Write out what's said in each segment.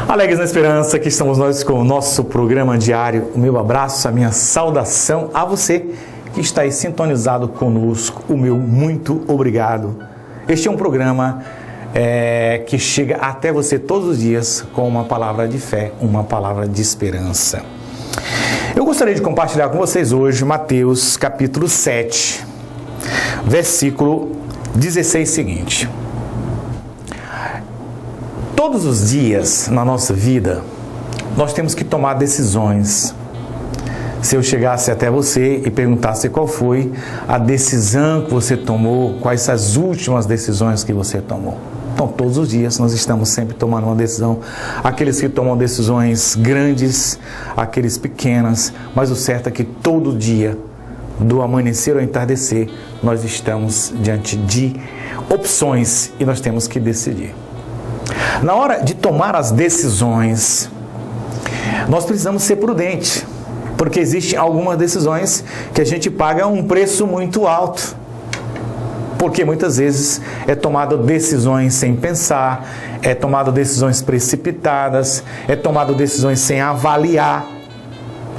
Alegres na esperança, que estamos nós com o nosso programa diário. O meu abraço, a minha saudação a você que está aí sintonizado conosco. O meu muito obrigado. Este é um programa que chega até você todos os dias com uma palavra de fé, uma palavra de esperança. Eu gostaria de compartilhar com vocês hoje Mateus capítulo 7, versículo 16 seguinte. Todos os dias na nossa vida, nós temos que tomar decisões. Se eu chegasse até você e perguntasse qual foi a decisão que você tomou, quais são as últimas decisões que você tomou. Então, todos os dias nós estamos sempre tomando uma decisão. Aqueles que tomam decisões grandes, aqueles pequenas, mas o certo é que todo dia, do amanhecer ao entardecer, nós estamos diante de opções e nós temos que decidir. Na hora de tomar as decisões, nós precisamos ser prudentes, porque existem algumas decisões que a gente paga um preço muito alto, porque muitas vezes é tomado decisões sem pensar, é tomado decisões precipitadas, é tomado decisões sem avaliar.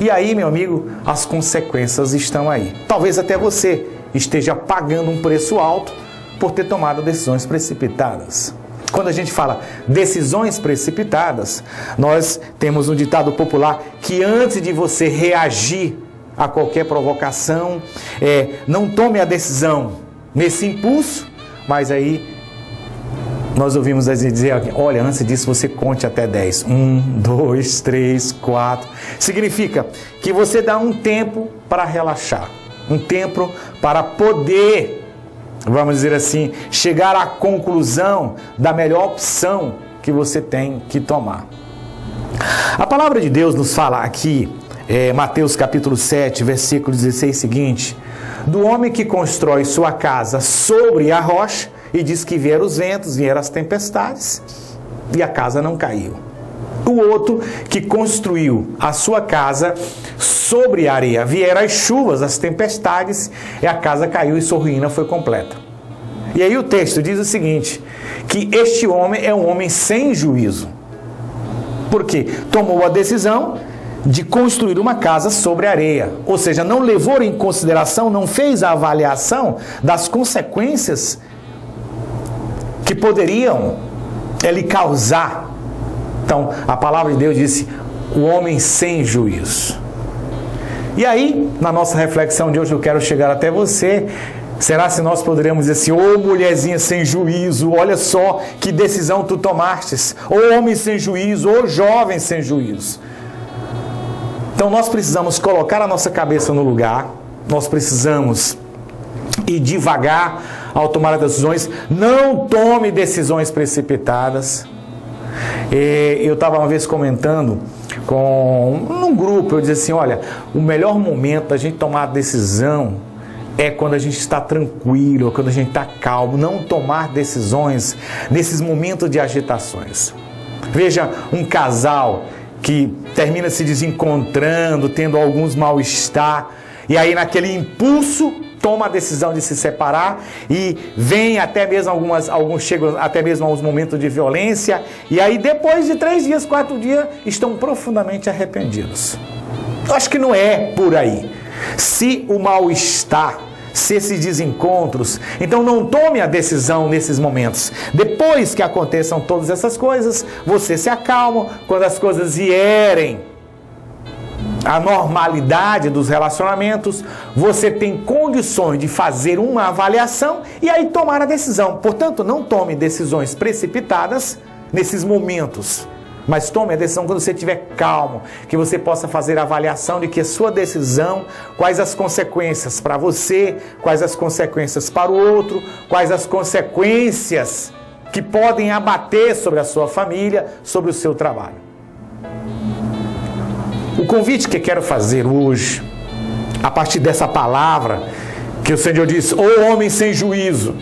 E aí, meu amigo, as consequências estão aí. Talvez até você esteja pagando um preço alto por ter tomado decisões precipitadas. Quando a gente fala decisões precipitadas, nós temos um ditado popular que antes de você reagir a qualquer provocação, não tome a decisão nesse impulso, mas aí nós ouvimos dizer, olha, antes disso você conte até 10. 1, 2, 3, 4. Significa que você dá um tempo para relaxar, um tempo para poder, vamos dizer assim, chegar à conclusão da melhor opção que você tem que tomar. A palavra de Deus nos fala aqui, Mateus capítulo 7, versículo 16 seguinte, do homem que constrói sua casa sobre a rocha e diz que vieram os ventos, vieram as tempestades e a casa não caiu. O outro que construiu a sua casa sobre a areia, vieram as chuvas, as tempestades e a casa caiu e sua ruína foi completa. E aí o texto diz o seguinte, que este homem é um homem sem juízo, porque tomou a decisão de construir uma casa sobre a areia, ou seja, não levou em consideração, não fez a avaliação das consequências que poderiam lhe causar. Então, a palavra de Deus disse, o homem sem juízo. E aí, na nossa reflexão de hoje, eu quero chegar até você. Será se nós poderemos dizer assim, ô mulherzinha sem juízo, olha só que decisão tu tomastes, ô homem sem juízo, ô jovem sem juízo. Então nós precisamos colocar a nossa cabeça no lugar, nós precisamos ir devagar ao tomar as decisões, não tome decisões precipitadas. Eu estava uma vez comentando num grupo, eu dizia assim, olha, o melhor momento da gente tomar a decisão é quando a gente está tranquilo, quando a gente está calmo, não tomar decisões nesses momentos de agitações. Veja, um casal que termina se desencontrando, tendo alguns mal-estar, e aí naquele impulso toma a decisão de se separar e vem até mesmo alguns chegam até mesmo aos momentos de violência, e aí depois de 3 dias, 4 dias, estão profundamente arrependidos. Eu acho que não é por aí. Se o mal-estar, se esses desencontros, então não tome a decisão nesses momentos. Depois que aconteçam todas essas coisas, você se acalma. Quando as coisas vierem à normalidade dos relacionamentos, você tem condições de fazer uma avaliação e aí tomar a decisão. Portanto, não tome decisões precipitadas nesses momentos, mas tome a decisão quando você estiver calmo, que você possa fazer a avaliação de que a sua decisão, quais as consequências para você, quais as consequências para o outro, quais as consequências que podem abater sobre a sua família, sobre o seu trabalho. O convite que quero fazer hoje, a partir dessa palavra que o Senhor diz, ô homem sem juízo,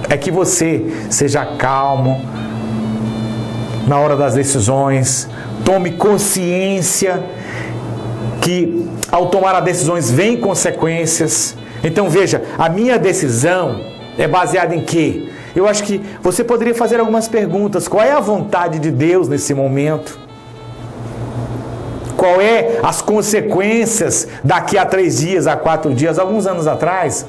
é que você seja calmo na hora das decisões, tome consciência que ao tomar as decisões vem consequências. Então veja, a minha decisão é baseada em quê? eu acho que você poderia fazer algumas perguntas. Qual é a vontade de Deus nesse momento? Qual é as consequências daqui a 3 dias, a 4 dias? Alguns anos atrás,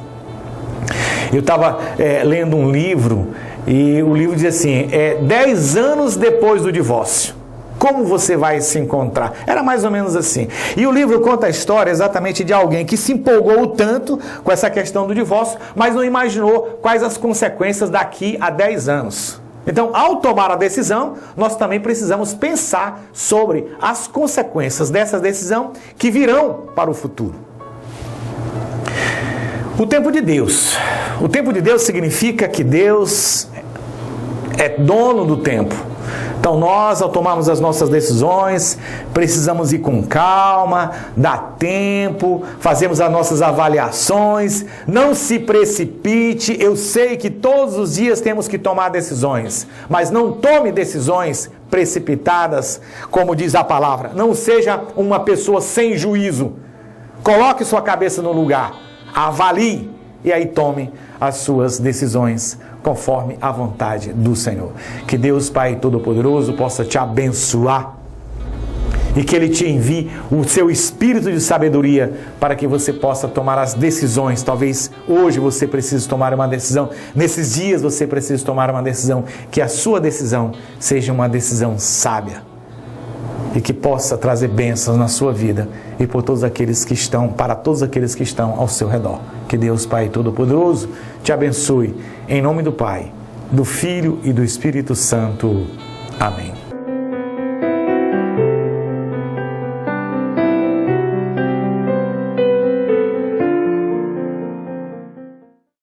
eu estava lendo um livro, e o livro diz assim, 10 anos depois do divórcio, como você vai se encontrar? Era mais ou menos assim. E o livro conta a história exatamente de alguém que se empolgou tanto com essa questão do divórcio, mas não imaginou quais as consequências daqui a 10 anos. Então, ao tomar a decisão, nós também precisamos pensar sobre as consequências dessa decisão que virão para o futuro. O tempo de Deus. O tempo de Deus significa que Deus é dono do tempo. Então nós, ao tomarmos as nossas decisões, precisamos ir com calma, dar tempo, fazermos as nossas avaliações, não se precipite. Eu sei que todos os dias temos que tomar decisões, mas não tome decisões precipitadas, como diz a palavra. Não seja uma pessoa sem juízo. Coloque sua cabeça no lugar, avalie e aí tome as suas decisões conforme a vontade do Senhor. Que Deus Pai Todo-Poderoso possa te abençoar e que Ele te envie o seu espírito de sabedoria para que você possa tomar as decisões. Talvez hoje você precise tomar uma decisão, nesses dias você precise tomar uma decisão, que a sua decisão seja uma decisão sábia e que possa trazer bênçãos na sua vida e para todos aqueles que estão ao seu redor. Que Deus Pai Todo-Poderoso te abençoe, em nome do Pai, do Filho e do Espírito Santo. Amém.